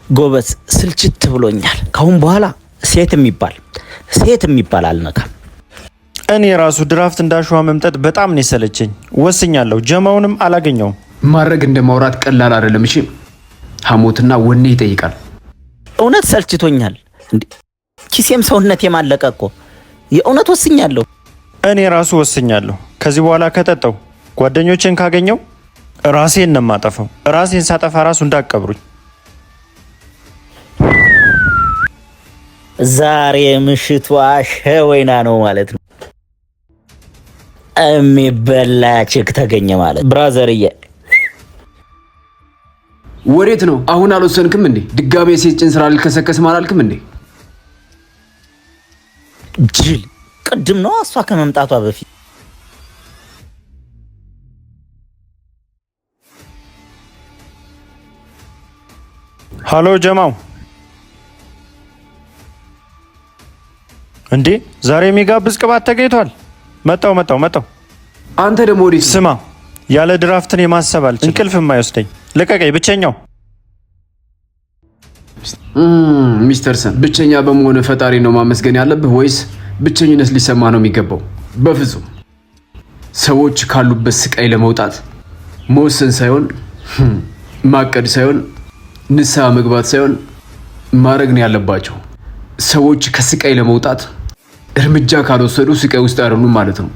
ጎበዝ ስልችት ብሎኛል። ካሁን በኋላ ሴት የሚባል አልነካም። እኔ ራሱ ድራፍት እንዳሸዋ መምጠጥ በጣም ነው የሰለቸኝ። ወስኛለሁ። ጀማውንም አላገኘውም። ማድረግ እንደ ማውራት ቀላል አይደለም። እሺ ሐሞትና ወኔ ይጠይቃል። እውነት ሰልችቶኛል። ኪሴም ሰውነቴ ማለቀ እኮ። የእውነት ወስኛለሁ። እኔ ራሱ ወስኛለሁ። ከዚህ በኋላ ከጠጣው ጓደኞቼን ካገኘው ራሴን ነው የማጠፋው። ራሴን ሳጠፋ ራሱ እንዳቀብሩኝ። ዛሬ ምሽቱ አሸወይና ነው ማለት ነው። የሚበላ ቼክ ተገኘ ማለት ብራዘርዬ። ወዴት ነው አሁን? አልወሰንክም እንዴ? ድጋሜ ሴት ጭን ስራ ልከሰከስ አላልክም እንዴ? ጅል ቅድም ነው እሷ ከመምጣቷ በፊት። ሃሎ ጀማው። እንዴ ዛሬ የሚጋብዝ ቅባት ተገኝቷል። መጣው። አንተ ደግሞ ወዴት? ስማ ያለ ድራፍትን የማሰብ አልችልም። እንቅልፍ የማይወስደኝ ልቀቀኝ። ብቸኛው ሚስተር ሰን ብቸኛ በመሆን ፈጣሪ ነው ማመስገን ያለብህ ወይስ ብቸኝነት ሊሰማ ነው የሚገባው? በፍጹም። ሰዎች ካሉበት ስቃይ ለመውጣት መወሰን ሳይሆን ማቀድ ሳይሆን ንስሐ መግባት ሳይሆን ማድረግ ነው ያለባቸው። ሰዎች ከስቃይ ለመውጣት እርምጃ ካልወሰዱ ስቃይ ውስጥ አይደሉም ማለት ነው።